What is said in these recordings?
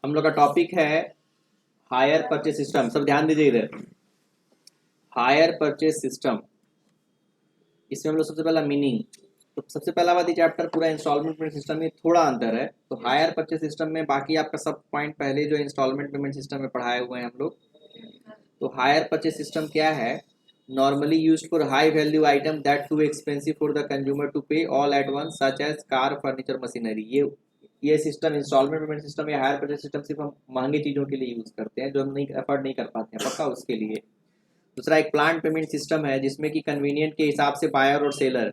हम लोग का टॉपिक है हायर परचेज सिस्टम। सब ध्यान दीजिए इधर, हायर परचेज सिस्टम। इसमें हम लोग सबसे पहला मीनिंग, तो सबसे पहला वाली चैप्टर पूरा इंस्टॉलमेंट पेमेंट सिस्टम में थोड़ा अंतर है। तो हायर परचेज सिस्टम में बाकी आपका सब पॉइंट पहले जो इंस्टॉलमेंट पेमेंट सिस्टम में पढ़ाए हुए हैं हम लोग। तो हायर परचेज सिस्टम क्या है? Normally used for high value item that too expensive for the consumer to pay all at once such as car furniture machinery. ये सिस्टम इंस्टॉलमेंट पेमेंट सिस्टम या हायर परचेज सिस्टम सिर्फ हम महंगी चीज़ों के लिए यूज़ करते हैं जो हम नहीं अफोर्ड नहीं कर पाते हैं, पक्का उसके लिए। दूसरा एक प्लांट पेमेंट सिस्टम है जिसमें कि कन्वीनियंट के हिसाब से बायर और सेलर,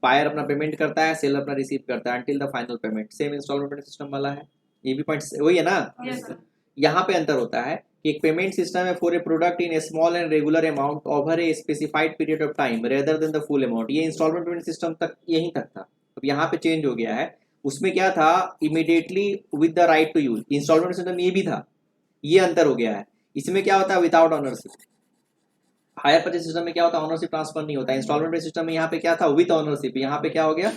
बायर अपना पेमेंट करता है, सेलर अपना रिसीव करता है until the final payment. Same instalment system वाला है, ये भी पॉइंट वही है ना। यहाँ पे अंतर होता है कि एक पेमेंट सिस्टम है for a product in A small and regular amount over a specified period of time rather than the full amount. ये इंस्टॉलमेंट पेमेंट सिस्टम तक यहीं तक था, अब यहाँ पे चेंज हो गया है। उसमें क्या था, immediately with the right to use. Instalment system ये भी था, ये अंतर हो गया है। इसमें क्या होता है, without ownership. Higher purchase system में क्या होता है, ऑनरशिप ट्रांसफर नहीं होता। इंस्टॉलमेंट सिस्टम में यहाँ पे क्या था, विद ऑनरशिप, यहाँ पे क्या हो गया,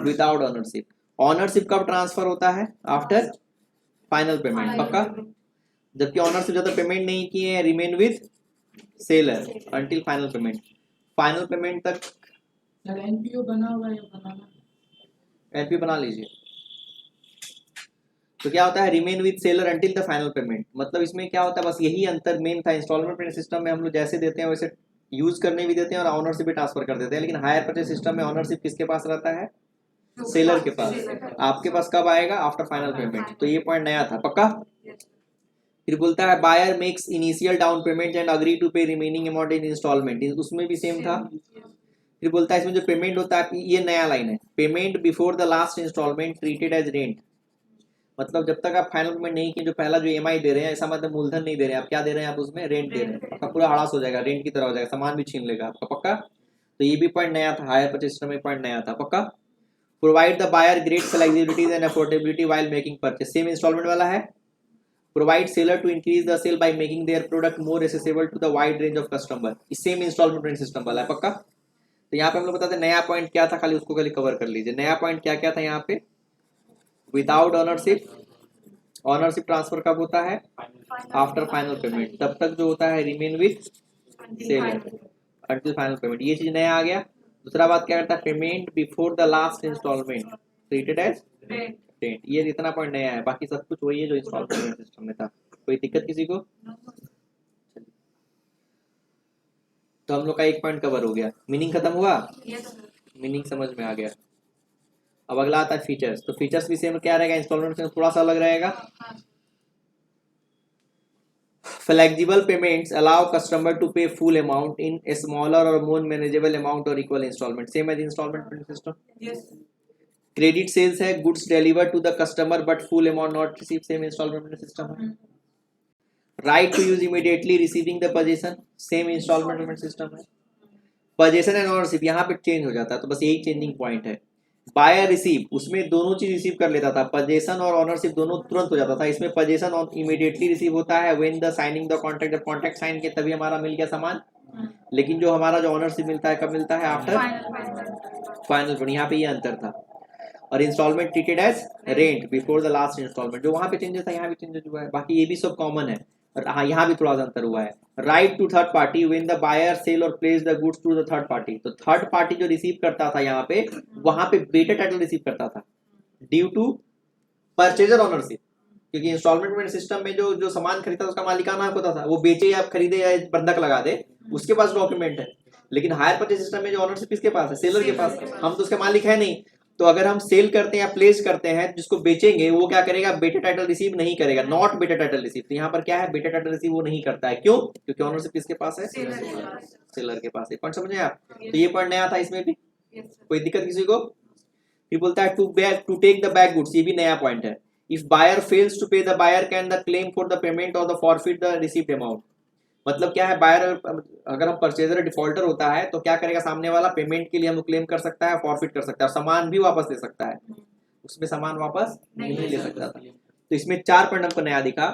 विदाउट ऑनरशिप। ऑनरशिप कब ट्रांसफर होता है, आफ्टर फाइनल पेमेंट, पक्का। जबकि ऑनरशिप ज्यादा पेमेंट नहीं किए, remain with seller until final payment. Final payment तक एनपीओ बना हुआ है, बनाना एनपी बना लीजिए। तो क्या होता है, remain with seller until the final payment. मतलब इसमें क्या होता है, बस यही अंतर मेन था। इंस्टॉलमेंट पेमेंट सिस्टम में हम लोग जैसे देते हैं वैसे यूज करने भी देते हैं और ऑनरशिप भी ट्रांसफर कर देते हैं। लेकिन हायर परचेज सिस्टम में ऑनरशिप किसके पास रहता है, सेलर के पास। आपके पास कब आएगा, आफ्टर फाइनल पेमेंट। तो ये पॉइंट नया था, पक्का। फिर बोलता है buyer makes initial down payment and agree to pay remaining amount in instalment, उसमें भी सेम था। फिर बोलता है इसमें जो पेमेंट होता है, ये नया लाइन है, payment before the last instalment treated as rent. मतलब जब तक आप फाइनल पेमेंट नहीं किए, जो पहला जो ईएमआई दे रहे हैं, ऐसा मतलब मूलधन नहीं दे रहे हैं, आप क्या दे रहे हैं, आप उसमें रेंट दे रहे हैं। आपका पूरा हड़ास हो जाएगा, रेंट की तरह हो जाएगा, सामान भी छीन लेगा आपका, पक्का। तो ये भी पॉइंट नया था, हायर परचेज सिस्टम में पॉइंट नया था, पक्का। Provide the buyer great flexibility and affordability while making purchase, same instalment वाला है। Provide seller to increase the sale by making their product more accessible to the wide range of customer, same instalment system वाला है, पक्का। तो यहाँ पे हम लोग बताते हैं नया पॉइंट क्या था, खाली उसको खाली कवर कर लीजिए। नया पॉइंट क्या क्या था यहाँ पे, विदाउट ऑनरशिप, ऑनरशिप ट्रांसफर कब होता है, आफ्टर फाइनल पेमेंट। तब तक जो होता है remain with seller until final payment, ये चीज नया आ गया। दूसरा बात क्या करता है, payment before the last instalment treated as rent. ये इतना पॉइंट नया है, बाकी सब कुछ वही है जो इंस्टॉलमेंट सिस्टम में था। कोई दिक्कत किसी को? तो हम लोग का एक पॉइंट कवर हो गया, मीनिंग खत्म हुआ, मीनिंग समझ में आ गया। अब अगला आता है फीचर्स। तो फीचर्स भी सेम क्या रहेगा, इंस्टॉलमेंट से थोड़ा सा अलग रहेगा। Flexible payments allow customer to pay full amount in a smaller or more manageable amount or equal installment, same as installment payment system. Credit sales है, goods delivered to the customer but full amount not received, same installment payment system है। Right to use immediately receiving the possession, same installment payment system है। possession and ownership यहाँ पे change हो जाता है, तो बस यही चेंजिंग पॉइंट है। बायर रिसीव, उसमें दोनों चीज रिसीव कर लेता था, पजेशन और ऑनरशिप दोनों तुरंत हो जाता था। इसमें पजेशन इमीडिएटली रिसीव होता है when the signing the contract, जब कॉन्ट्रैक्ट साइन किया तभी हमारा मिल गया सामान। लेकिन जो हमारा जो ऑनरशिप मिलता है कब मिलता है, आफ्टर फाइनल पेमेंट। यहाँ पे ये अंतर था। और instalment treated as rent before the last instalment, जो वहां पे चेंजेस था यहाँ भी चेंजेस हुआ है, बाकी ये भी सब कॉमन है। और हाँ, यहाँ भी थोड़ा सा अंतर हुआ है। Right to third party when the buyer sell और place the goods to the third party. तो थर्ड पार्टी जो रिसीव करता था यहाँ पे, वहां पे बेटर टाइटल रिसीव करता था ड्यू टू परचेजर ऑनरशिप। क्योंकि इंस्टॉलमेंट पेमेंट सिस्टम में जो जो सामान खरीदता था उसका मालिकाना हक होता था, वो बेचे या खरीदे या बंधक लगा दे, उसके पास डॉक्यूमेंट है। लेकिन हायर परचेज सिस्टम में जो ऑनरशिप किसके पास है, सेलर के पास। हम तो उसके मालिक है नहीं। तो अगर हम सेल करते हैं या प्लेस करते हैं, जिसको बेचेंगे वो क्या करेगा, बेटा टाइटल रिसीव नहीं करेगा, नॉट बेटा टाइटल रिसीव। तो यहाँ पर क्या है, बेटा टाइटल रिसीव वो नहीं करता है, क्यों, क्योंकि ऑनरशिप किसके पास है, सेलर के पास है। पॉइंट समझे आप? तो ये पॉइंट नया था इसमें भी, कोई दिक्कत किसी को? फिर बोलता है to take the back goods, ये भी नया पॉइंट है। If buyer fails to pay the buyer can the claim for the payment और the forfeit the received amount. मतलब क्या है, बायर अगर हम परचेजर डिफॉल्टर होता है तो क्या करेगा, सामने वाला पेमेंट के लिए हम क्लेम कर सकता है, फॉरफिट कर सकता है, और सामान भी वापस दे सकता है। उसमें सामान वापस नहीं ले सकता था। तो इसमें 4 पॉइंट हमको नया दिखा।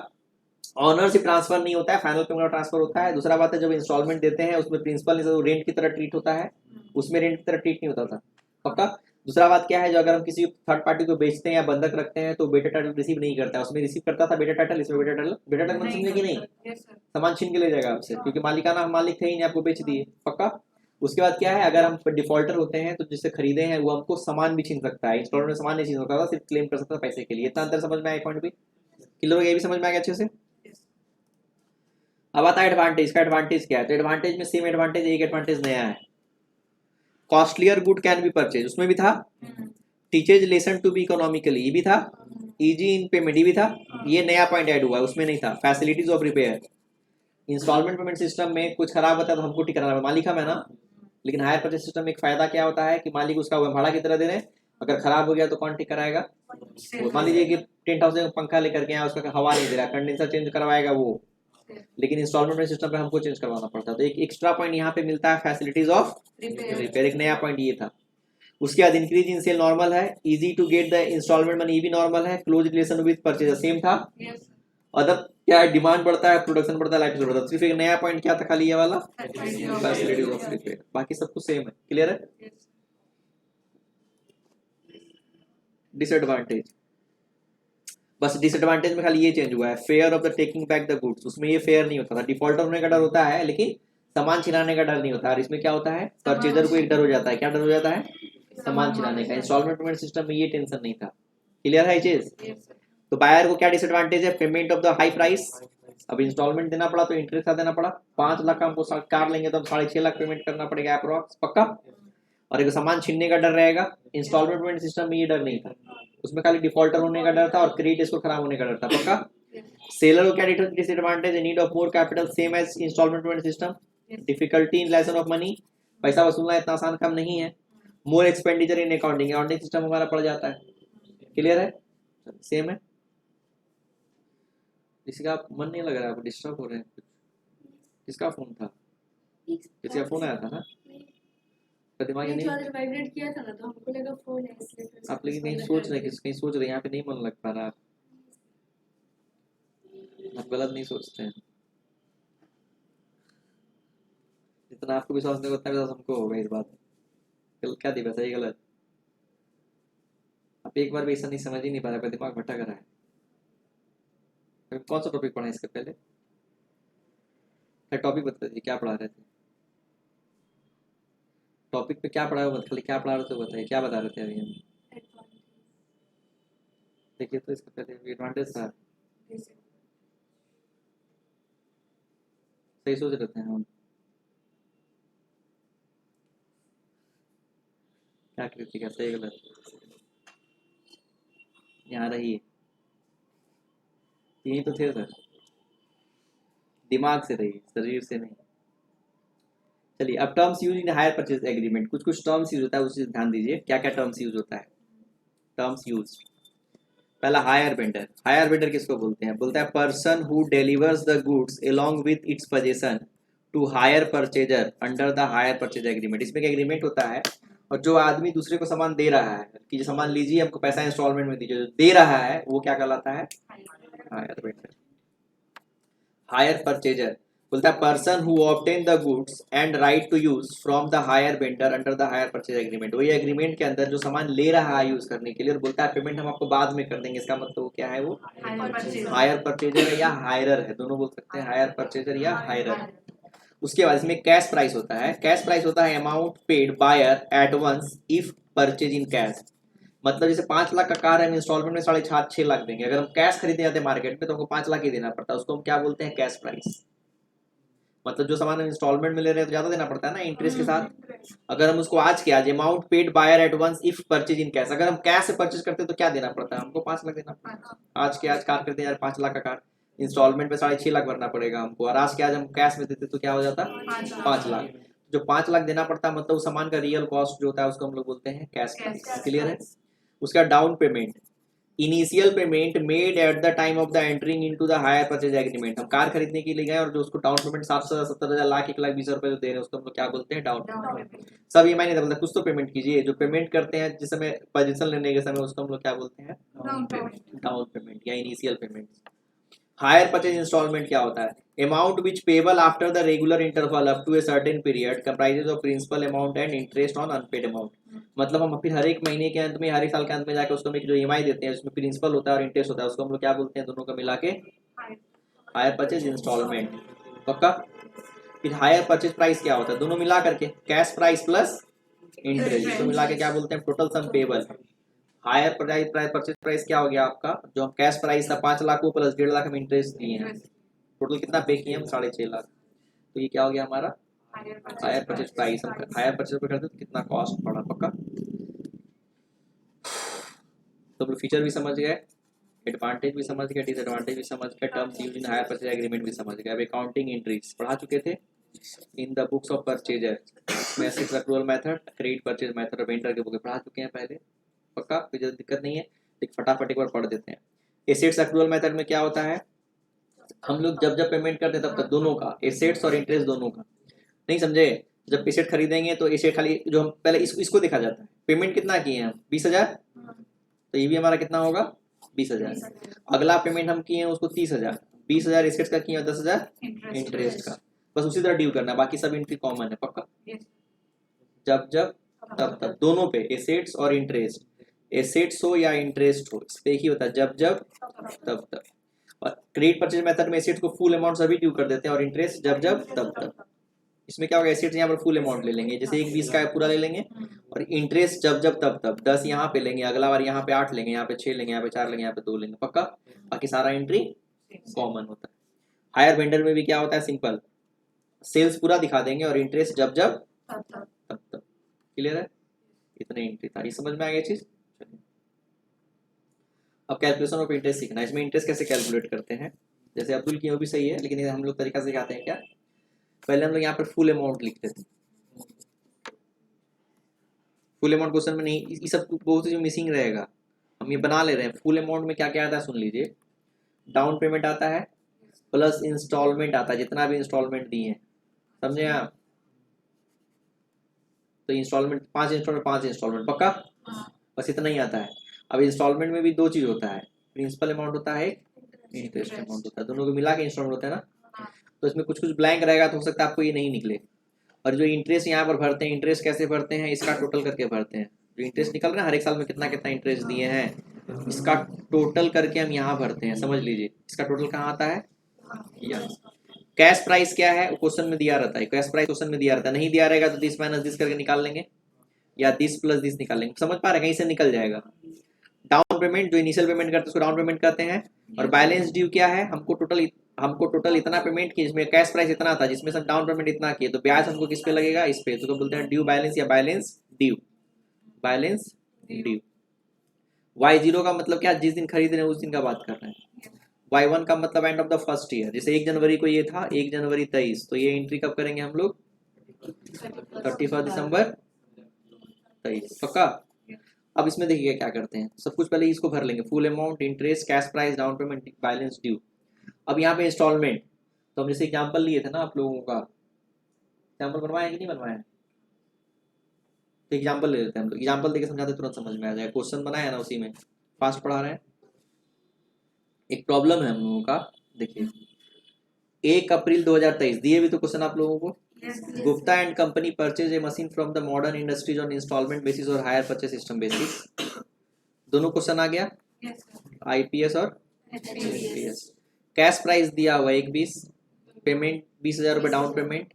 ऑनरशिप ट्रांसफर नहीं होता है, फाइनल पेमेंट ट्रांसफर होता है। दूसरा बात है, जब इंस्टॉलमेंट देते हैं उसमें प्रिंसिपल रेंट की तरह ट्रीट होता है, उसमें रेंट की तरह ट्रीट नहीं होता था, पक्का। दूसरा बात क्या है, जो अगर हम किसी थर्ड पार्टी को बेचते हैं या बंधक रखते हैं तो बेटा टाइटल रिसीव नहीं करता है, उसमें रिसीव करता था बेटा टाइटल, इसमें बेटा टाइटल मतलब समझे कि नहीं, यस सर, सामान छीन के ले जाएगा आपसे, क्योंकि मालिकाना हम मालिक थे ही नहीं, आपको बेच दिए, पक्का। उसके बाद क्या है, अगर हम डिफॉल्टर होते हैं तो जिससे खरीदे हैं वो हमको सामान भी छीन सकता है, इंस्टॉलमेंट में सामान नहीं छीन सकता था, सिर्फ क्लेम कर सकता था पैसे के लिए। इतना अंतर समझ में आया पॉइंट भी क्लियर हो गया, ये भी समझ में आ गया अच्छे से। यस अब आता है एडवांटेज का, एडवांटेज क्या है, तो एडवांटेज में सेम एडवांटेज, एक एडवांटेज नया है, costlier good can be purchase, उसमें भी था, teaches lesson to be economically, ये भी था, इजी इन पेमेंट, ये भी था, ये नया पॉइंट ऐड हुआ है, उसमें नहीं था, facilities of repair, instalment payment system में कुछ खराब होता है तो हमको ठीक कराना है, मालिक हम है ना, लेकिन हायर परचेज सिस्टम में एक फायदा क्या होता है कि मालिक उसका भाड़ा की तरह दे रहे हैं, अगर खराब हो गया तो कौन ठीक कराएगा, वो मान लीजिए कि 10,000 का पंखा लेकर के आया, उसका हवा नहीं दे रहा, कंडेंसर चेंज करवाएगा वो, लेकिन इंस्टॉलमेंट सिस्टम पे हमको चेंज करवाना पड़ता है, तो एक एक्स्ट्रा पॉइंट यहाँ पे मिलता है, फैसिलिटीज ऑफ रिपेयर, एक नया पॉइंट ये था। उसके बाद इंक्रीज इन सेल नॉर्मल है, easy to get the instalment money, ये भी नॉर्मल है, close relation with purchase same था, यस अदर क्या है, डिमांड बढ़ता है, प्रोडक्शन बढ़ता है, लाइफ बढ़ता है, सिर्फ एक नया पॉइंट क्या था खाली ये वाला, फैसिलिटीज ऑफ रिपेयर, बाकी सब कुछ सेम है, क्लियर है। डिसएडवांटेज, बस डिसएडवांटेज में खाली ये चेंज हुआ है, fair of the taking back the goods, उसमें ये फेयर नहीं होता था, डिफॉल्टर होने का डर होता है लेकिन सामान छिनाने का डर नहीं होता, और इसमें क्या होता है, परचेजर को एक डर हो जाता है, क्या डर हो जाता है, सामान छिनाने का, इंस्टॉलमेंट पेमेंट सिस्टम में ये टेंशन नहीं था, क्लियर है ये चीज। तो बायर को क्या डिसएडवांटेज है, payment of the high price, अब इंस्टॉलमेंट देना पड़ा तो इंटरेस्ट का देना पड़ा, 5 लाख का हमको कार लेंगे तो हम 6.5 लाख पेमेंट करना पड़ेगा अप्रोक्स, पक्का, और एक सामान छीनने का डर रहेगा, इंस्टॉलमेंट पेमेंट सिस्टम में ये डर नहीं था, उसमें खाली डिफॉल्टर होने का डर था और क्रेडिट स्कोर खराब होने का डर था, पक्का। सेलर को क्या disadvantage, need of more capital, same as installment payment system, difficulty in lesson of money, पैसा वसूलना इतना आसान काम नहीं है, more expenditure in accounting, accounting system हमारा पड़ जाता है, क्लियर है, सेम है। किसी का मन नहीं लग रहा है, आप डिस्टर्ब हो रहे हैं, किसका फोन था, किसी का फोन आया था ना, तो दिमाग नहीं, वाइब्रेट किया था ना तो हमको लगा फोन है इसलिए फिर से आप लेकिन कहीं बंद सोच कर रहे दिया। कहीं सोच रहे, यहाँ पे नहीं मन लग पा रहा, आप गलत नहीं सोचते हैं, जितना आपको विश्वास नहीं उतना विश्वास हमको होगा इस बात में, क्या दिखा सही गलत, आप एक बार भी ऐसा नहीं समझ ही नहीं पा रहे, आपका दिमाग भटक रहा है। कौन सा टॉपिक पढ़ा है इसके पहले, क्या टॉपिक बता दीजिए, क्या पढ़ा रहे थे, टॉपिक पे क्या पढ़ा है, खाली क्या पढ़ा रहे थे बताइए, क्या बता रहे थे अभी हम, देखिए तो इसके पहले एडवांटेज था, सही सोच रहे थे हम, क्या कृतिका सही गलत, यहाँ रही है, यही तो थे सर, दिमाग से रही, शरीर से नहीं। चलिए अब terms use in hire purchase agreement, कुछ कुछ टर्म्स यूज होता है, उस ध्यान दीजिए क्या क्या टर्म्स यूज होता है, टर्म्स यूज, पहला हायर वेंडर, हायर वेंडर किसको बोलते हैं, बोलता है person who delivers the goods along with its position to hire purchaser under the hire purchase agreement, इसमें एक एग्रीमेंट होता है, और जो आदमी दूसरे को सामान दे रहा है कि जो सामान लीजिए हमको पैसा इंस्टॉलमेंट में दीजिए, जो दे रहा है वो क्या कहलाता है, हायर वेंडर। हायर परचेजर बोलता है person who obtain the goods and right to use from the hire vendor under the hire purchase agreement, वही एग्रीमेंट के अंदर जो सामान ले रहा है यूज करने के लिए, और बोलता है पेमेंट हम आपको बाद में कर देंगे, इसका मतलब क्या है, वो हायर परचेजर है या हायरर है, दोनों बोल सकते हैं, हायर परचेजर या हायरर। उसके बाद इसमें कैश प्राइस होता है, कैश प्राइस होता है amount paid buyer at once if purchase in cash, मतलब जैसे 5 लाख का कार है, हम इंस्टॉलमेंट में 6.5 लाख देंगे, अगर हम कैश खरीदने जाते हैं मार्केट में तो हमको 5 लाख ही देना पड़ता है, उसको हम क्या बोलते हैं, कैश प्राइस, मतलब जो सामान हम इंस्टॉलमेंट में ले रहे हैं तो ज्यादा देना पड़ता है ना इंटरेस्ट के साथ, अगर हम उसको आज के आज amount paid buyer at once if purchase in cash, अगर हम कैश से परचेज करते हैं तो क्या देना पड़ता है, हमको 5 लाख देना पड़ता है, आज के आज कार खरीदते हैं 5 लाख का कार, इंस्टॉलमेंट में 6.5 लाख भरना पड़ेगा हमको, और आज के आज हम कैश में देते तो क्या हो जाता, 5 लाख, जो 5 लाख देना पड़ता है मतलब उस सामान का रियल कॉस्ट जो होता है उसको हम लोग बोलते हैं कैश प्राइस, क्लियर है। उसका down payment, initial payment made at the time of the entering into the hire purchase agreement, हम कार खरीदने के लिए गए और जो उसको डाउन पेमेंट 770,000 लाख 1,20,000 रुपए जो दे रहे हैं उसको हम लोग क्या बोलते हैं, डाउन पेमेंट। सब ईएमआई नहीं बोलते, कुछ तो पेमेंट कीजिए, जो पेमेंट करते हैं जिस समय पोजीशन लेने के समय उसको हम लोग क्या बोलते हैं, डाउन पेमेंट या initial payment. Hire purchase instalment क्या होता है? Amount which payable after the regular interval up to a certain period comprises of principal amount and interest on unpaid amount. मतलब हम फिर हर एक महीने के अंत में, हर एक साल के अंत में जाके उसको हम एक जो ईएमआई देते हैं उसमें प्रिंसिपल होता है और इंटरेस्ट होता है, उसको हम लोग क्या बोलते हैं? दोनों को मिला के हायर परचेज इंस्टॉलमेंट। पक्का? फिर हायर परचेज प्राइस क्या होता है? दोनों मिला करके कैश प्राइस प्लस इंटरेस्ट, इसको मिला के क्या बोलते हैं? Total sum payable. Hire price purchase price क्या हो गया आपका? जो हम कैश प्राइस था 5 लाख को प्लस 1.5 लाख हम इंटरेस्ट दिए हैं, टोटल कितना पे किए हम? 6.5 लाख। तो ये क्या हो गया हमारा? Hire purchase price. हम हायर परचेज पे करते तो कितना कॉस्ट पड़ा? पक्का? तो हम फीचर भी समझ गए, एडवांटेज भी समझ गए, डिसएडवांटेज भी समझ गए, terms used in hire purchase agreement भी समझ गए। अब अकाउंटिंग एंट्रीज पढ़ा चुके थे in the books of purchaser, इसमें assets accrual method, credit purchase method और वेंडर के बुक पढ़ा चुके हैं पहले। पक्का? कोई ज़्यादा दिक्कत नहीं है, एक फटाफट एक बार पढ़ देते हैं। एसेट्स एक्रूअल मेथड में क्या होता है? हम लोग जब जब पेमेंट करते हैं तब तक दोनों का, एसेट्स और इंटरेस्ट दोनों का। नहीं समझे? जब एसेट खरीदेंगे तो एसेट खाली जो हम पहले इसको देखा जाता है, पेमेंट कितना किए हैं? 20,000, तो ये भी हमारा कितना होगा? 20,000। अगला पेमेंट हम किए हैं उसको 30,000, 20,000 एसेट्स का किए हैं, 10,000 इंटरेस्ट का। बस उसी तरह ड्यू करना, बाकी सब एंट्री कॉमन है। पक्का? जब जब तब तब, दोनों पे, एसेट्स और इंटरेस्ट, एसेट्स हो या इंटरेस्ट हो, इस पे ही होता है जब जब तब तब। और क्रेडिट परचेज मेथड में एसेट्स को फुल अमाउंट सभी ड्यू कर देते हैं और इंटरेस्ट जब जब तब तब। इसमें क्या होगा? एसेट्स यहाँ पर फुल अमाउंट ले लेंगे, जैसे एक 20 का पूरा ले लेंगे, और इंटरेस्ट जब जब तब तब 10 यहाँ पे लेंगे, अगला बार यहाँ पे 8 लेंगे, यहाँ पे 6 लेंगे, यहाँ पे 4 लेंगे, यहाँ पे 2 लेंगे। पक्का? बाकी सारा एंट्री कॉमन होता है। हायर वेंडर में भी क्या होता है? सिंपल, सेल्स पूरा दिखा देंगे और इंटरेस्ट जब जब तब तब। क्लियर है? इतने एंट्री था, ये समझ में आ गया चीज? अब कैलकुलेशन ऑफ इंटरेस्ट सीखना है। इसमें इंटरेस्ट कैसे कैलकुलेट करते हैं? जैसे अब्दुल की वो भी सही है, लेकिन हम लोग तरीका सिखाते हैं। क्या? पहले हम लोग यहाँ पर फुल अमाउंट लिखते थे। फुल अमाउंट क्वेश्चन में नहीं, ये सब बहुत जो मिसिंग रहेगा, हम ये बना ले रहे हैं। फुल अमाउंट में क्या क्या आता है सुन लीजिए। डाउन पेमेंट आता है प्लस इंस्टॉलमेंट आता है, जितना भी इंस्टॉलमेंट दिए हैं, समझे आप? तो इंस्टॉलमेंट 5 इंस्टॉलमेंट। पक्का? बस इतना ही आता है। अब इंस्टॉलमेंट में भी 2 चीज होता है, प्रिंसिपल अमाउंट होता है, इंटरेस्ट अमाउंट होता है, दोनों को मिला के इंस्टॉलमेंट होता है ना। तो इसमें कुछ कुछ ब्लैंक रहेगा तो हो सकता है आपको ये नहीं निकले। और जो इंटरेस्ट यहाँ पर भरते हैं, इंटरेस्ट कैसे भरते हैं? इसका टोटल करके भरते हैं। जो इंटरेस्ट निकल रहा है हर एक साल में कितना कितना इंटरेस्ट दिए हैं, इसका टोटल करके हम यहाँ भरते हैं। समझ लीजिए, इसका टोटल कहाँ आता है? यहाँ। कैश प्राइस क्या है? क्वेश्चन में दिया रहता है, कैश प्राइस क्वेश्चन में दिया रहता है। नहीं दिया रहेगा तो दिस माइनस दिस करके निकाल लेंगे, या दिस प्लस दिस निकाल लेंगे। समझ पा रहे? कहीं से निकल जाएगा। डाउन पेमेंट, जो इनिशियल पेमेंट करते हैं उसको डाउन पेमेंट कहते हैं। और बैलेंस ड्यू क्या है? हमको टोटल इतना पेमेंट किया, जिसमें कैश प्राइस इतना था, जिसमें से डाउन पेमेंट इतना किए, तो ब्याज हमको किस पे लगेगा? इस पे। तो बोलते हैं ड्यू बैलेंस या balance due. Balance due. Y0 का मतलब क्या? जिस दिन खरीद रहे हैं उस दिन का बात कर रहे हैं। Y1 का मतलब end of the first year, जैसे 1 जनवरी को ये था, 1 जनवरी 23, तो ये एंट्री कब करेंगे हम लोग? 31 दिसंबर 23। पक्का? अब इसमें देखिए क्या करते हैं, सब कुछ पहले इसको भर लेंगे, full amount, interest, cash price, down payment, balance due. अब यहाँ पे इंस्टॉलमेंट, तो हम जैसे एग्जांपल लिए थे ना आप लोगों का, एग्जांपल बनवाया कि नहीं बनवाया? तो एग्जांपल ले लेते हैं हम लोग, एग्जांपल देके समझाते तुरंत समझ में आ जाएगा। क्वेश्चन बनाया ना उसी में, फास्ट पढ़ा रहे हैं। एक प्रॉब्लम है हम लोगों का, देखिए 1 अप्रैल 2023 दिए भी तो क्वेश्चन आप लोगों को। Gupta and company purchase a machine from the Modern Industries on instalment basis और हायर परचेज सिस्टम बेसिस। दोनों क्वेश्चन आ गया, आईपीएस और एचपीएस। कैश प्राइस दिया हुआ 1,20, पेमेंट 20,000 रुपये down payment,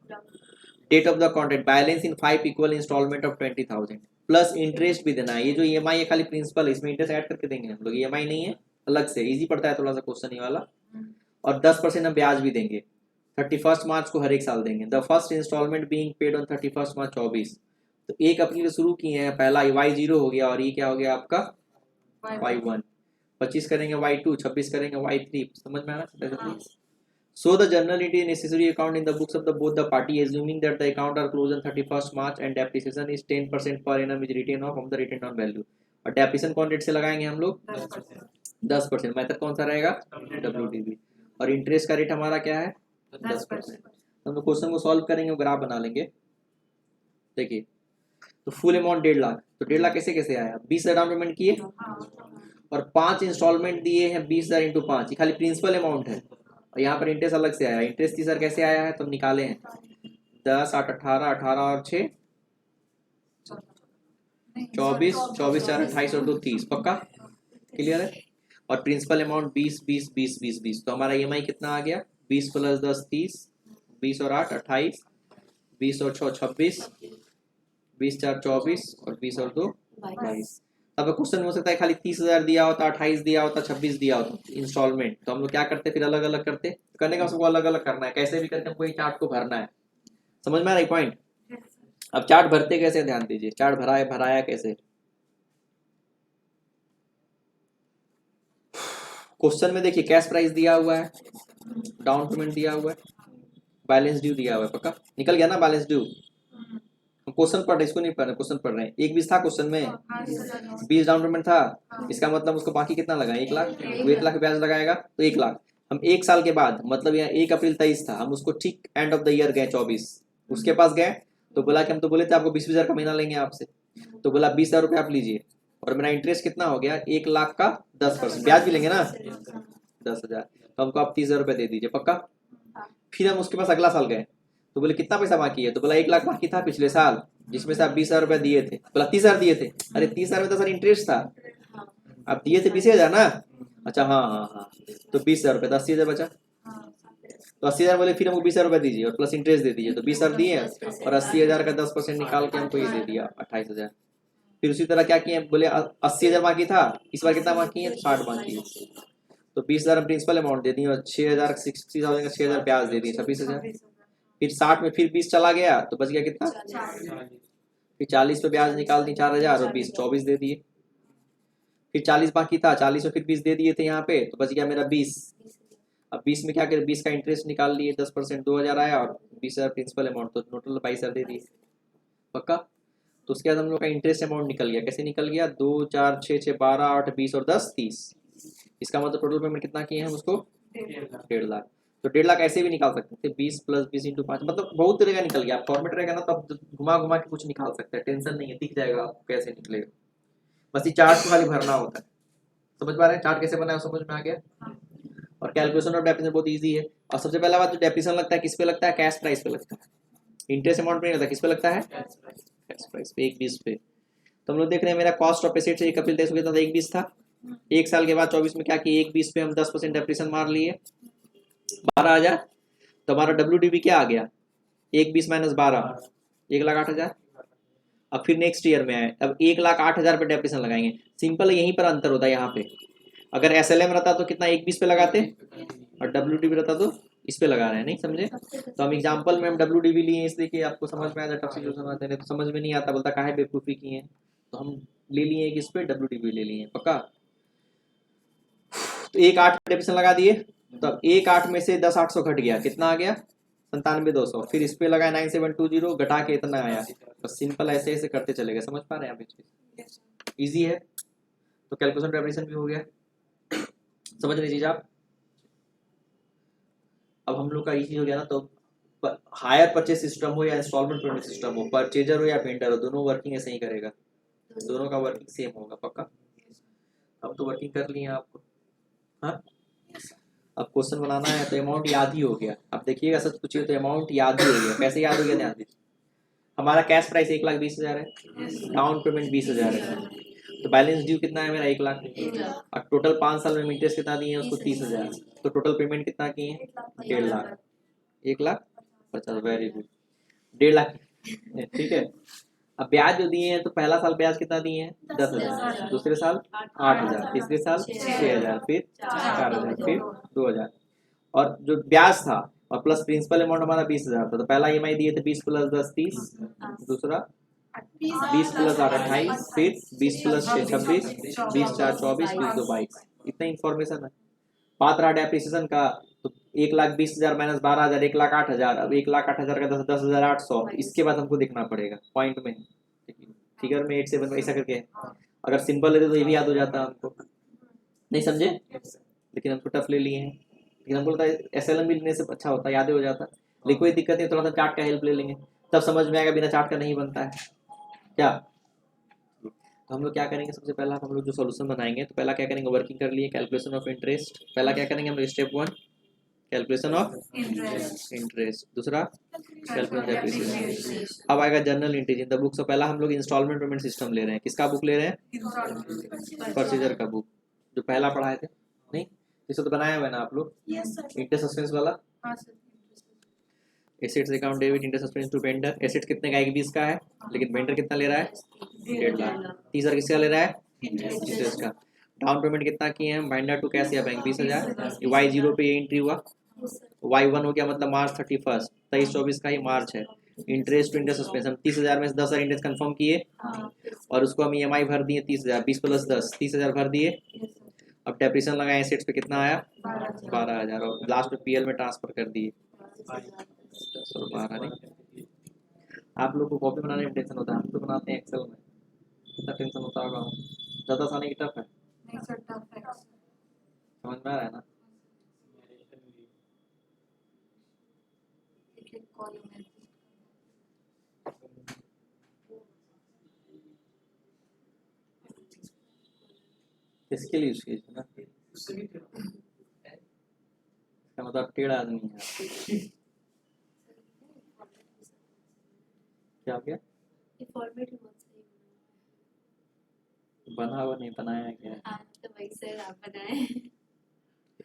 date of the contract, balance in 5 equal instalment of 20,000, plus interest भी देना है। ये जो ईएमआई है खाली प्रिंसिपल है, इसमें इंटरेस्ट ऐड करके देंगे हम लोग, ईएमआई नहीं है, अलग से। इजी पड़ता है थोड़ा सा क्वेश्चन ये वाला। और 10% हम ब्याज भी देंगे, 31 मार्च को हर एक साल देंगे। The first instalment being paid on 31 March 24। तो 1 अप्रैल शुरू किए हैं, पहला Y0 हो गया, और ये क्या हो गया आपका? Y1। 25 करेंगे Y2, 26 करेंगे Y3। समझ में आ रहा है? So the journal entry is necessary account in the books of the both the party, assuming that the account are closed on 31st March and depreciation is 10% per annum is written off from the written down value। और depreciation कौन rate से लगाएंगे हम लोग? 10%। Method कौन सा रहेगा? WDV। और इंटरेस्ट का रेट हमारा क्या है? 10%। हम लोग क्वेश्चन को सॉल्व करेंगे, ग्राफ बना लेंगे। देखिए, तो फुल अमाउंट 1.5 लाख, तो 1.5 लाख कैसे कैसे आया? 20,000 डाउन पेमेंट किए और 5 इंस्टॉलमेंट दिए हैं 20,000 इंटू 5, ये खाली प्रिंसिपल अमाउंट है और यहाँ पर इंटरेस्ट अलग से आया। इंटरेस्ट सर कैसे आया है तो निकाले हैं 10 8 18 18 और 6 24 24 4 28 और 2 30, पक्का क्लियर है। और प्रिंसिपल अमाउंट 20 20 20 20 20, तो हमारा ईएमआई कितना आ गया 20 प्लस 10 30, 20 और 8 28, 20 और 6 26, 20 4 24 और 20 और 2 22। अब क्वेश्चन हो सकता है खाली 30,000 दिया होता, 28 दिया होता, 26 दिया होता इंस्टॉलमेंट, तो हम लोग क्या करते फिर अलग अलग करते, करने का सबको अलग अलग करना है, कैसे भी करके हमको ये चार्ट को भरना है। समझ में आ रहा है पॉइंट। अब चार्ट भरते कैसे ध्यान दीजिए, चार्ट भराया कैसे। क्वेश्चन में देखिए कैश प्राइस दिया हुआ है, डाउन पेमेंट दिया हुआ है, बैलेंस ड्यू दिया हुआ है, पक्का निकल गया ना बैलेंस ड्यू। हम क्वेश्चन पढ़ रहे, इसको नहीं पढ़ रहे, क्वेश्चन पढ़ रहे हैं। 1 20 था क्वेश्चन में, 20 डाउन पेमेंट था, इसका मतलब उसको बाकी कितना लगा 1 लाख, वो 1 लाख ब्याज लगाएगा तो 1 लाख। हम 1 साल के बाद मतलब यहाँ 1 अप्रैल 23 था, हम उसको ठीक एंड ऑफ द ईयर गए 24, उसके पास गए तो बोला कि हम तो बोले थे आपको 20,000 का महीना लेंगे आपसे, तो बोला 20,000 रुपये आप लीजिए और मेरा इंटरेस्ट कितना हो गया 1 लाख का 10%, ब्याज भी लेंगे ना 10,000, तो हमको आप 30,000 रुपये दे दीजिए, पक्का। फिर हम उसके पास अगला साल गए तो बोले कितना पैसा बाकी है, तो बोला 1 लाख बाकी था पिछले साल, जिसमें से आप 20,000 रुपये दिए थे, बोला 30,000 दिए थे, अरे 30,000 में तो सर इंटरेस्ट था, आप दिए थे 20,000 ना, अच्छा हाँ हाँ हाँ, तो 20,000 रुपये तो 80,000 बचा, तो 80,000 बोले फिर हमको 20,000 रुपये दीजिए और प्लस इंटरेस्ट दे दीजिए, तो 20,000 दिए और 80,000 का 10% निकाल के हमको ये दे दिया 28,000। फिर उसी तरह क्या किए, बोले 80,000 बाकी था, इस बार कितना बाकी है 60 बाकी है, तो 20,000 हम प्रिंसिपल अमाउंट दे दिए और 6,000 60,000 का 6,000 ब्याज दे दिए 26,000। फिर 60 में फिर 20 चला गया तो बच गया कितना, फिर 40 पे ब्याज निकाल दी 4,000 और 20 24 दे दिए, फिर 40 बाकी था, 40 में फिर 20 दे दिए थे यहाँ पे, तो बच गया मेरा 20। अब 20 में क्या करें, 20 का इंटरेस्ट निकाल लिए 10% 2,000 आया और 20,000 प्रिंसिपल अमाउंट, तो टोटल 22,000 दे दिए, पक्का। तो उसके बाद हम लोग का इंटरेस्ट अमाउंट निकल गया, कैसे निकल गया 2 4 6 6 12 8 20 और 10 30, इसका मतलब टोटल पेमेंट कितना किए हैं उसको 1.5 लाख। तो 1.5 लाख ऐसे भी निकाल सकते थे 20 प्लस 20 इंटू 5, मतलब बहुत तरह का निकल गया। फॉर्मेट रहेगा ना तो आप घुमा घुमा के कुछ निकाल सकते हैं, टेंशन नहीं है, दिख जाएगा आपको कैसे निकलेगा, बस ये चार्ट को खाली भरना होता है। समझ पा रहे हैं चार्ट कैसे बना है, समझ में आ गया। और कैलकुलेशन ऑफ डेप्रिसिएशन बहुत इजी है। और सबसे पहला बात जो डेप्रिसिएशन लगता है किस पे लगता है, कैश प्राइस पे लगता है, इंटरेस्ट अमाउंट पे नहीं लगता, किस पे लगता है कैश प्राइस पे 1 20 पे। तो हम लोग देख रहे हैं मेरा कॉस्ट ऑफ एसेट से 1 अप्रैल 23 था 1 20 था, 1 साल के बाद 24 में क्या किए 1 20 पे हम 10% डेप्रिसिएशन मार लिए 12,000, तो हमारा WDV क्या आ गया 1 20 माइनस 12 1,08,000। अब फिर नेक्स्ट ईयर में आए, अब 1,08,000 पे डेप्रिसिएशन लगाएंगे, सिंपल यहीं पर अंतर होता है। यहाँ पे अगर SLM रहता तो कितना 1 20 पे लगाते और WDV रहता तो इस पे लगा रहे हैं, नहीं समझे। तो हम एग्जांपल में हम WDV लिए इसलिए कि आपको समझ में आ जाए, टफ सिचुएशन आते हैं तो समझ में नहीं आता, बोलता काहे बेवकूफ़ी किए हैं, तो हम ले लिए कि इस पे WDV ले लिए, पक्का। तो 1,8 पे डेप्रिसिएशन लगा दिए, तो अब 1,8 में से 10,800 घट गया, कितना आ गया 97,200, फिर इस पे लगाया 9720 घटा के इतना आया, बस सिंपल ऐसे ऐसे करते चलेगा। समझ पा रहे हैं आप, इजी है। तो कैलकुलेशन डेप्रिसिएशन भी हो गया, समझ लीजिए आप। अब हम लोग का इजी हो गया ना, तो हायर परचेज सिस्टम हो या इंस्टॉलमेंट पेमेंट सिस्टम हो, परचेजर हो या वेंडर हो, दोनों वर्किंग ऐसे ही करेगा, दोनों का वर्किंग सेम होगा, पक्का। अब तो वर्किंग कर लिए आपको, हाँ। अब क्वेश्चन बनाना है तो अमाउंट याद ही हो गया, अब देखिएगा सच पूछिए तो अमाउंट याद ही हो गया। कैसे याद हो गया ध्यान दीजिए, हमारा कैश प्राइस 1,20,000 है, डाउन पेमेंट 20,000 है, तो बैलेंस ड्यू कितना है मेरा 1 लाख, और टोटल 5 साल में इंटरेस्ट कितना दिए हैं उसको 30,000, तो टोटल पेमेंट कितना किए हैं 1.5 लाख, 1,50,000, वेरी गुड 1.5 लाख, ठीक है। अब ब्याज जो दिए हैं तो पहला साल ब्याज कितना दिए हैं 10,000, दूसरे साल 8,000, तीसरे साल 6,000, फिर 4,000, फिर 2,000, और जो ब्याज था और प्लस प्रिंसिपल अमाउंट हमारा 20,000 था, तो पहला EMI दिए थे 20 प्लस 10 30, दूसरा 20 प्लस 8 28, फिर 20 प्लस 6 26, 20 4 24, 20 2 22, इतना इन्फॉर्मेशन है। बात रहा डेप्रिसिएशन का, तो 1,20,000 माइनस 12,000 1,08,000, अब 1,08,000 का 10,800, इसके बाद हमको देखना पड़ेगा पॉइंट में, फिगर में 8 7 ऐसा करके। अगर सिंपल लेते तो ये भी याद हो जाता हमको, नहीं समझे, लेकिन हमको टफ ले लिए हैं, लेकिन हमको लगता है SLM भी लेने से अच्छा होता, याद हो जाता। लेकिन कोई दिक्कत नहीं, थोड़ा सा चार्ट का हेल्प ले लेंगे तब समझ में आएगा, बिना चार्ट का नहीं बनता है क्या। तो हम लोग क्या करेंगे, सबसे पहला हम लोग जो सॉल्यूशन बनाएंगे तो पहला क्या करेंगे, वर्किंग कर लिए, कैलकुलेशन ऑफ इंटरेस्ट। पहला क्या करेंगे हम लोग, स्टेप 1 कैलकुलेशन ऑफ इंटरेस्ट, दूसरा कैलकुलेशन डेप्रिसिएशन। अब आएगा journal entries in the book. तो पहला हम लोग इंस्टॉलमेंट पेमेंट सिस्टम ले रहे हैं। किसका बुक ले रहे हैं, प्रोसीजर का बुक, जो पहला पढ़ाए थे नहीं, इसे तो बनाया हुआ है ना आप लोग, इंटरेस्ट सस्पेंस वाला। हाँ sir assets account debit interest suspense to vendor. Assets कितने का है, 20 का है, लेकिन वेंडर कितना ले रहा है, 1.5 लाख। तीसरा किसका ले रहा है, इंटरेस्ट का। डाउन पेमेंट कितना किए हैं, बाइंडर टू कैश या बैंक 20,000। Y0 पे ये एंट्री हुआ, Y1 हो गया मतलब मार्च 31, 23-24 का ही मार्च है। इंटरेस्ट टू इंटरेस्ट सस्पेंस हम 30,000 में से 10,000 इंटरेस्ट कंफर्म किए और उसको हम EMI भर दिए 30,000, 20 + 10 30,000 भर दिए। अब डेप्रिसिएशन लगाए एसेट्स पे कितना आया, 12,000 और लास्ट में PL में ट्रांसफर कर दिए 10 और 12 नहीं। आप लोग को कॉपी बनाने में टेंशन होता है, हम तो बनाते हैं एक्सेल में, कितना टेंशन होता होगा, ज़्यादा आसानी की टफ है, नहीं सर टफ है समझ में आ रहा है ना। एक कॉलम है किसके लिए यूज कीजिए ना, इसका मतलब टेढ़ा आदमी है आप। क्या हो गया, ये फॉर्मेट भी बहुत सही बना हुआ नहीं बनाया क्या है, हाँ तो वही सर आप बनाए।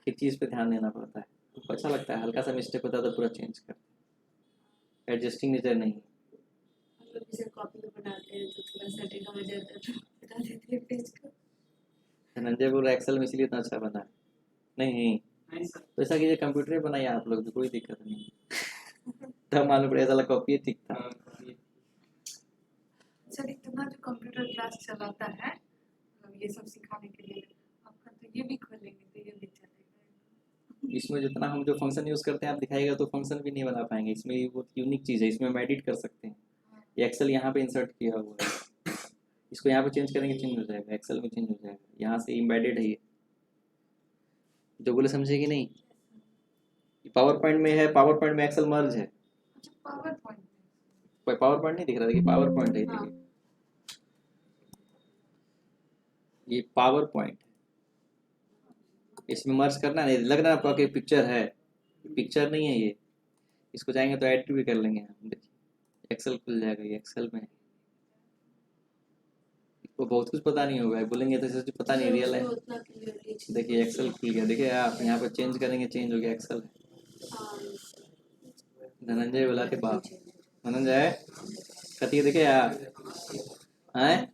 एक चीज़ पे ध्यान देना पड़ता है, तो अच्छा लगता है, हल्का सा मिस्टेक होता है तो पूरा चेंज करते हैं, एडजस्टिंग नेचर नहीं। हम लोग भी सर कॉपी में बनाते हैं तो थोड़ा सा टेढ़ा हो जाता है तो बता देते हैं पेज को। धनंजय बोल रहा एक्सेल में इसलिए इतना अच्छा बना है, नहीं तो ऐसा कीजिए कंप्यूटर में बनाइए आप लोग भी, कोई दिक्कत नहीं। तब मालूम पड़ेगा साला कॉपी ठीक था। सर इतना जो कंप्यूटर क्लास चलाता है ये सब सिखाने के लिए आपका, तो ये भी खोलेंगे तो ये भी चलेगा। इसमें जितना हम जो फंक्शन यूज़ करते हैं आप दिखाइएगा तो फंक्शन भी नहीं बना पाएंगे, इसमें ये बहुत यूनिक चीज़ है, इसमें हम एडिट कर सकते हैं। ये एक्सेल यहाँ पे इंसर्ट किया हुआ है, इसको यहाँ पे चेंज करेंगे चेंज हो जाएगा, एक्सेल में चेंज हो जाएगा, यहाँ से इम्बेडेड है ये, जो बोले समझे कि नहीं। पावर पॉइंट में है, पावर पॉइंट में एक्सेल मर्ज है, अच्छा पावर पॉइंट कोई पावर पॉइंट नहीं दिख रहा, देखिए पावर पॉइंट है, देखिए ये पावर पॉइंट है, इसमें मर्ज करना नहीं, लग रहा है आपको कि पिक्चर है, पिक्चर नहीं है ये, इसको चाहेंगे तो ऐड भी कर लेंगे हम, देखिए एक्सेल खुल जाएगा, ये एक्सेल में इसको बहुत कुछ पता नहीं होगा, बोलेंगे तो सच पता नहीं रियल है। उतना क्लियरली देखिए एक्सेल खुल गया, देखिए आप यहाँ पर चेंज करेंगे चेंज हो गया एक्सेल। धनंजय बोला के बाप, धनंजय कतिए देखे यार हैं,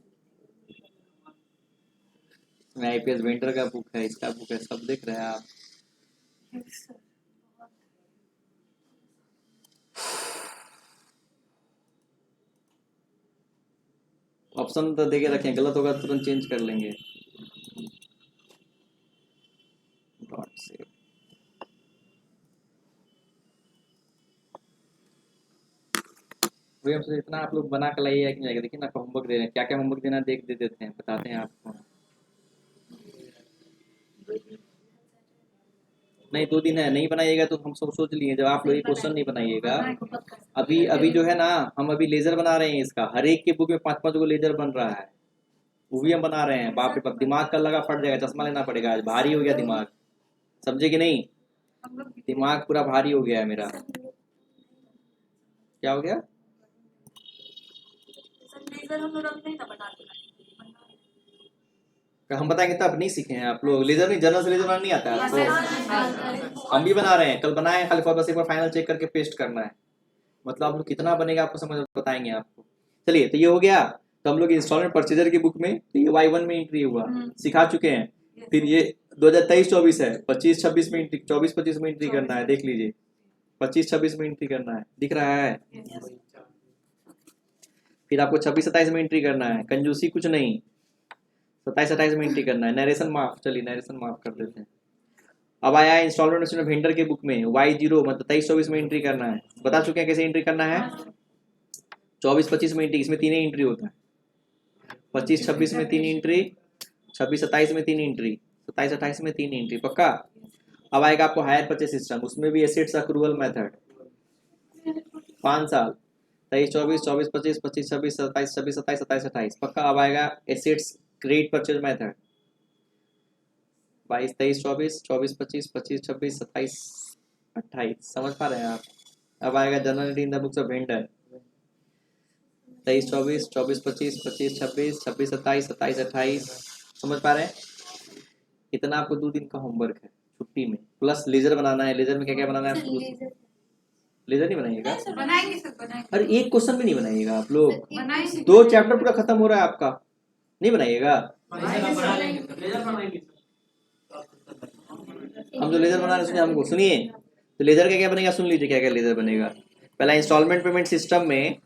मैं IPS वेंटर का बुक है, इसका बुक है, सब देख रहे हैं आप। ऑप्शन तो देके रखें, गलत होगा तो तुरंत चेंज कर लेंगे। डॉट सेव, वही हमसे इतना आप लोग बना कर लाइए कि जाएगा, देखिए ना होमवर्क दे रहे हैं, क्या क्या होमवर्क देना देख दे देते हैं, बताते हैं आपको। नहीं 2 दिन है, नहीं बनाइएगा तो हम सब सोच लिए, जब आप लोग ये क्वेश्चन नहीं बनाइएगा, अभी अभी जो है ना हम अभी लेजर बना रहे हैं इसका, हर एक के बुक में 5-5 गो लेजर बन रहा है, वो भी हम बना रहे हैं, बाप रे बाप दिमाग कल लगा फट जाएगा, चश्मा लेना पड़ेगा, आज भारी हो गया दिमाग, समझे कि नहीं, हम लोग दिमाग पूरा भारी हो गया है मेरा। क्या हो गया, लेजर हम लोग अब नहीं ना बनाते हम बताएंगे तब, नहीं सीखे हैं आप लोग, लेजर नहीं, जनरल से लेजर बनाना नहीं आता है आपको, हम भी बना रहे हैं, कल बनाए, खाली बस एक बार फाइनल चेक करके पेस्ट करना है, मतलब आप लोग कितना बनेगा आपको समझ बताएंगे आपको। चलिए तो ये हो गया, तो हम लोग इंस्टॉलमेंट परचेजर की बुक में तो ये Y1 में एंट्री हुआ, सिखा चुके हैं। फिर ये 2023-24 है, 25-26 में एंट्री, 24-25 में एंट्री करना है, देख लीजिए 25-26 में एंट्री करना है, दिख रहा है। फिर आपको 26-27 में एंट्री करना है, कंजूसी कुछ नहीं, 27-28 में एंट्री करना है, नरेशन माफ, चलिए नरेशन माफ कर देते हैं। अब आया है इंस्टॉलमेंट वेंडर के बुक में Y0 मतलब 23-24 में एंट्री करना है, बता चुके हैं कैसे एंट्री करना है। 24-25 में एंट्री, इसमें 3 ही एंट्री होता है, 25-26 में 3 एंट्री, 26-27 में 3 एंट्री, 27-28 में 3 एंट्री, पक्का। अब आएगा आपको हायर परचेस सिस्टम, उसमें भी एसेट्स अक्रूवल मेथड 5 साल, 23 24 24 25 25 26 27 26 27 27 28 पक्का। अब आएगा एसेट्स क्रेडिट परचेज मेथड 22 23 24 24 25 25 26 27 28 समझ पा रहे हैं आप। अब आएगा general in the books of vendor 23 24 24 25 25 26 26 27 27 28 समझ पा रहे हैं। इतना आपको 2 दिन का होमवर्क है छुट्टी में, प्लस लेजर बनाना है। लेजर में क्या क्या बनाना है आपको? लेजर नहीं बनाइएगा, बनाएंगे सर, बनाएंगे। अरे एक क्वेश्चन भी नहीं बनाइएगा आप लोग। बनाएंगे। 2 चैप्टर पूरा खत्म हो रहा है आपका, नहीं बनाइएगा। हम जो लेजर बना रहे हैं हमको सुनिए, तो लेजर का क्या बनेगा सुन लीजिए क्या क्या लेजर बनेगा। पहला इंस्टॉलमेंट पेमेंट सिस्टम में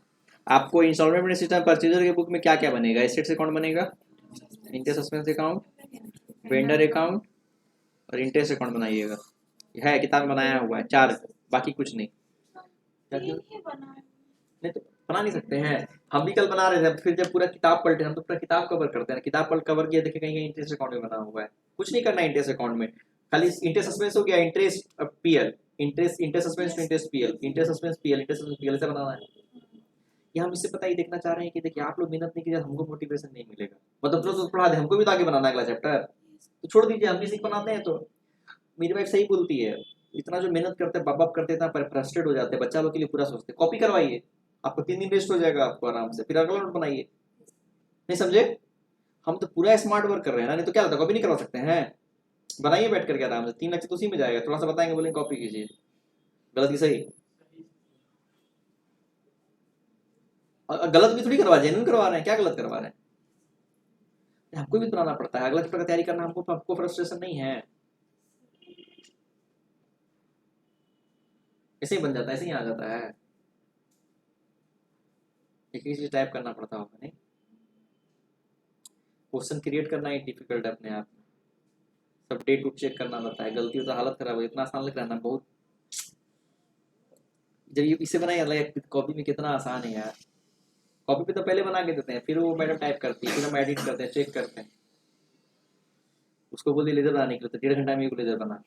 आपको इंस्टॉलमेंट पेमेंट सिस्टम परचेजर के बुक में क्या क्या बनेगा? एसेट्स अकाउंट बनेगा, interest expense account, vendor account और इंटरेस्ट अकाउंट बनाइएगा। है किताब में बनाया हुआ है 4, बाकी कुछ नहीं। नहीं तो बना नहीं सकते हैं, हम भी कल बना रहे थे। फिर जब पूरा किताब पलटे, हम तो पूरा किताब कवर करते हैं, किताब पलट कवर किया देखे कहीं कहीं इंटरेस्ट अकाउंट में बना हुआ है। कुछ नहीं करना इंटरेस्ट अकाउंट में, खाली इंटरेस्ट सस्पेंस हो गया, interest PL, interest interest suspense to interest PL, interest suspense PL, interest suspense PL से बनाना है। ये हम इससे पता ही देखना चाह रहे हैं कि देखिए आप लोग मेहनत नहीं कीजिए, हमको मोटिवेशन नहीं मिलेगा। मतलब तो पढ़ा दे, हमको भी तो आगे बनाना है अगला चैप्टर, तो छोड़ दीजिए, हम भी सीख बनाते हैं। तो मेरी वाइफ सही बोलती है, इतना जो मेहनत करते हैं बाप करते हैं, इतना फ्रस्ट्रेट हो जाते हैं, बच्चा लोग के लिए पूरा सोचते हैं। कॉपी करवाइए, आपको 3 दिन वेस्ट हो जाएगा आपको आराम से, फिर अगला नोट बनाइए। नहीं समझे? हम तो पूरा स्मार्ट वर्क कर रहे हैं ना, नहीं तो क्या लगता है कॉपी नहीं करवा सकते हैं? बनाइए बैठ करके आराम से, 3 लेक्चर तो उसी में जाएगा। थोड़ा सा बताएंगे, बोलेंगे कॉपी कीजिए, गलत की सही। गलत भी थोड़ी करवा, जेन्युइन करवा रहे हैं, क्या गलत करवा रहे हैं? हमको भी बनाना पड़ता है, अगला चैप्टर का तैयारी करना, हमको फ्रस्ट्रेशन नहीं है। ऐसे ही बन जाता है, ऐसे ही आ जाता है, एक ही चीज टाइप करना पड़ता होगा। नहीं, क्वेश्चन क्रिएट करना ही डिफिकल्ट है अपने आप में, सब डेट उट चेक करना रहता है, गलती हो तो हालत खराब हो। इतना आसान लग रहा है ना बहुत, जब ये इसे बनाया लगा कॉपी में कितना आसान है यार। कॉपी पे तो पहले बना के देते हैं, फिर वो मैडम टाइप करती है, फिर हम एडिट करते हैं, चेक करते हैं। उसको बोलते लेजर बनाने के लिए, तो 1.5 घंटा में एक लेजर बना।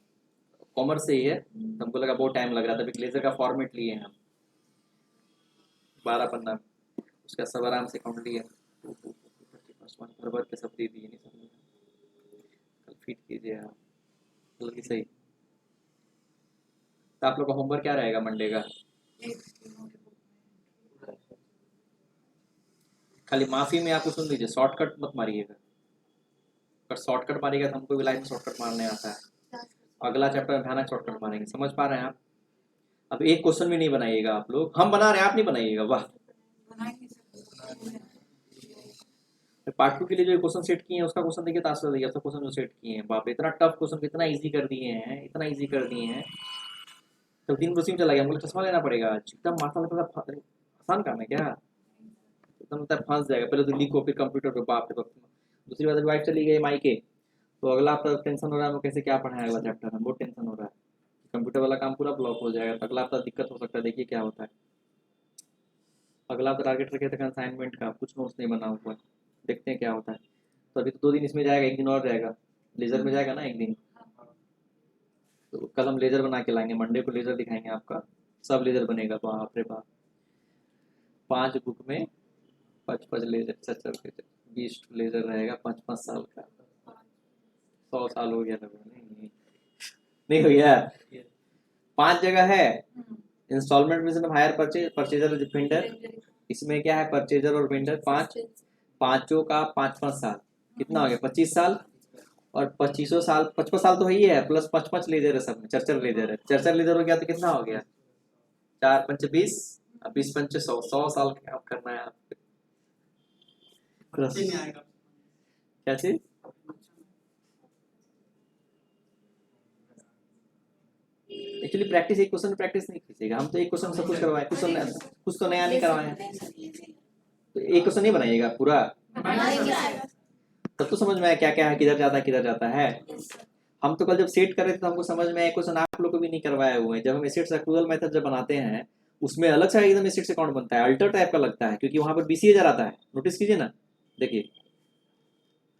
कॉमर्स से ही है, तो हमको लगा बहुत टाइम लग रहा था। अभी लेजर का फॉर्मेट लिए हैं हम 12 पन्ना, उसका सब आराम से काउंट लिया, भर भर के सब दे दिए। नहीं समझ कल फिट कीजिए आप, जल्दी सही। तो आप लोग का होमवर्क क्या रहेगा मंडे का? खाली माफी में आपको सुन लीजिए, शॉर्टकट मत मारिएगा, अगर शॉर्टकट मारिएगा तो हमको भी लाइफ में शॉर्टकट मारने आता है। अगला चैप्टर में भयानक शॉर्टकट मारेंगे, समझ पा रहे हैं आप? अब एक क्वेश्चन भी नहीं बनाइएगा आप लोग, हम बना रहे हैं आप नहीं बनाइएगा। वाह, पार्ट 2 के लिए जो क्वेश्चन सेट किए हैं उसका क्वेश्चन देखिए, ताश लग उसका क्वेश्चन जो सेट किए हैं, बाप रे इतना टफ क्वेश्चन कितना इजी कर दिए हैं, इतना इजी कर दिए हैं। तो 3 उसी में चला गया, हमको चश्मा लेना पड़ेगा आज, एकदम माथा लगता था। आसान काम है क्या? एकदम लगता है फंस जाएगा, पहले तो लिखो फिर कंप्यूटर पे, बाप रे बाप। दूसरी बात, वाइफ चली गई मायके, तो अगला हफ्ता टेंशन हो रहा है हमको, कैसे क्या पढ़ाएं अगला चैप्टर, हम बहुत टेंशन हो रहा है। कंप्यूटर वाला काम पूरा ब्लॉक हो जाएगा, तो अगला हफ्ता दिक्कत हो सकता है, देखिए क्या होता है। अगला हफ्ता टारगेट रखे थे असाइनमेंट का, कुछ नोट्स नहीं बना हुआ है, देखते हैं क्या होता है। तो अभी तो 2 दिन इसमें जाएगा, 1 दिन और जाएगा, लेजर में जाएगा ना 1 दिन। तो कल हम लेजर बना के लाएंगे, मंडे को लेजर दिखाएंगे आपका, सब लेजर बनेगा, बाप रे बाप। 5 बुक में 5 लेजर, 20 लेजर रहेगा, 5 साल का, 100 साल हो गया लगभग। नहीं हो गया, 5 जगह है। इंस्टॉलमेंट में हायर परचेज, परचेजर और वेंडर, इसमें क्या है परचेजर और वेंडर, 5 पांचों का 5 साल, कितना हो गया 25 साल। और 25 साल, 55 साल तो है ही है, प्लस 5 लेजर है सब में, चरचर लेजर है, चरचर लेजर हो गया तो कितना हो गया 4 5 20, 20 5 100, 100 साल का आप करना है आपको। क्या चीज? एक्चुअली प्रैक्टिस, एक क्वेश्चन प्रैक्टिस नहीं कीजिएगा, हम तो एक क्वेश्चन सब कुछ करवाए, कुछ तो नया नहीं करवाए, तो एक क्वेश्चन नहीं बनाइएगा पूरा, तब तो समझ में आया क्या क्या है, किधर जाता है किधर जाता है। हम तो कल जब सेट कर रहे थे तो हमको समझ में आया, क्वेश्चन आप लोग को भी नहीं करवाए हुए हैं। जब हम एसेट्स एक्रूअल मेथड जब बनाते हैं उसमें अलग सा एकदम एसेट्स अकाउंट बनता है, अल्टर टाइप का लगता है, क्योंकि वहां पर बीसीए आता है, नोटिस कीजिए ना, देखिए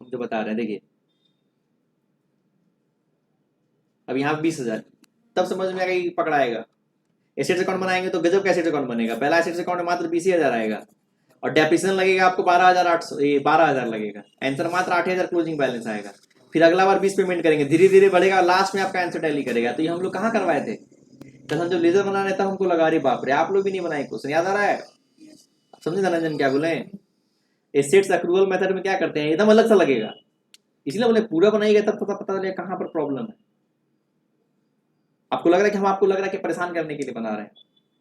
हम जो बता रहे हैं, देखिए अब यहाँ 20,000, तब समझ में आएगा कि पकड़ाएगा। एसेट्स अकाउंट बनाएंगे तो गजब का एसेट्स अकाउंट बनेगा। पहला एसेट्स अकाउंट में मात्र 20,000 आएगा और डेप्रिसिएशन लगेगा आपको 12,800, ये 12,000 लगेगा। आंसर मात्र 8,000 क्लोजिंग बैलेंस आएगा। फिर अगला बार 20 पेमेंट करेंगे, धीरे धीरे बढ़ेगा, लास्ट में आपका आंसर टैली करेगा। तो ये हम लोग कहाँ करवाए थे? कल हम जब लेजर बना रहे तब हमको लगा, अरे बाप रे, आप लोग भी नहीं बनाए क्वेश्चन, याद आ रहा है? समझे धनंजन क्या बोले? एसेट्स अक्रूवल मेथड में क्या करते हैं, एकदम अलग सा लगेगा, इसलिए बोले पूरा बनाइएगा तब पता चलेगा कहाँ पर प्रॉब्लम है। आपको लग रहा है कि हम आपको लग रहा है कि परेशान करने के लिए बना रहे हैं,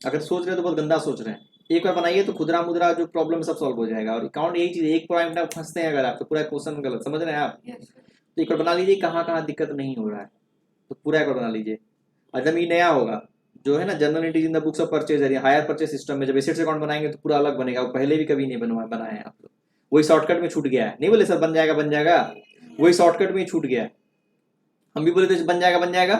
अगर सोच रहे हैं तो बहुत गंदा सोच रहे हैं। एक बार बनाइए तो खुदरा मुद्रा जो प्रॉब्लम है सब सॉल्व हो जाएगा। और अकाउंट यही चीज, एक पॉइंट आप फंसते हैं अगर आप, तो पूरा क्वेश्चन गलत समझ रहे हैं आप। Yes, sir. तो एक बार बना लीजिए कहाँ कहाँ दिक्कत नहीं हो रहा है, तो पूरा एक बार बना लीजिए। और जब ये नया होगा जो है ना, general entries in the books of purchase या हायर परचेज सिस्टम में जब एसेट्स अकाउंट बनाएंगे तो पूरा अलग बनेगा, वो पहले भी कभी नहीं बनाए हैं आप लोग। वही शॉर्टकट में छूट गया है, नहीं बोले सर बन जाएगा बन जाएगा, वही शॉर्टकट में ही छूट गया है। हम भी बोले तो बन जाएगा बन जाएगा,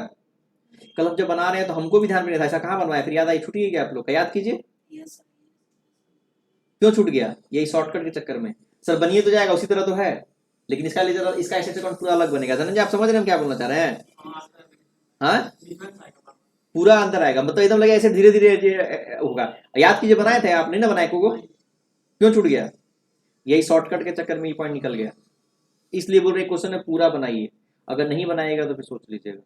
कल हम जब बना रहे हैं तो हमको भी ध्यान में नहीं था, ऐसा कहाँ बनवाया, फिर याद आई, छूट गया आप लोग का, याद कीजिए Yes, sir. क्यों छूट गया, यही शॉर्टकट के चक्कर में। सर बनिए तो जाएगा उसी तरह तो है, लेकिन इसका इसका एसेट्स अकाउंट पूरा अलग बनेगा। धनंजय आप समझ रहे हैं हम क्या बोलना चाह रहे हैं? हाँ, पूरा अंतर आएगा, मतलब एकदम लगे ऐसे धीरे धीरे होगा। याद कीजिए बनाए थे आप, नहीं ना बनाए को, क्यों छूट गया, यही शॉर्टकट के चक्कर में ये पॉइंट निकल गया। इसलिए बोल रहे क्वेश्चन है पूरा बनाइए, अगर नहीं बनाएगा तो फिर सोच लीजिएगा।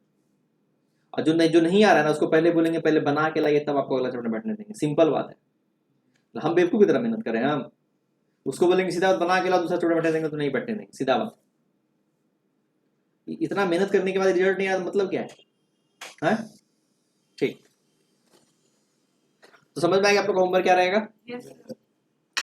और जो नहीं आ रहा है ना उसको पहले बोलेंगे पहले बना के लाइए तब आपको अगला चैप्टर बैठने देंगे, सिंपल बात है। हम बेवकूफ की तरह मेहनत करें हम, उसको बोलेंगे सीधा बात बना के लाओ दूसरा चैप्टर बैठने देंगे तो नहीं बैठने देंगे, सीधा बात। इतना मेहनत करने के बाद रिजल्ट नहीं आया मतलब क्या है? हाँ ठीक, तो समझ में आएगा आप लोग होमवर्क क्या रहेगा? Yes, sir.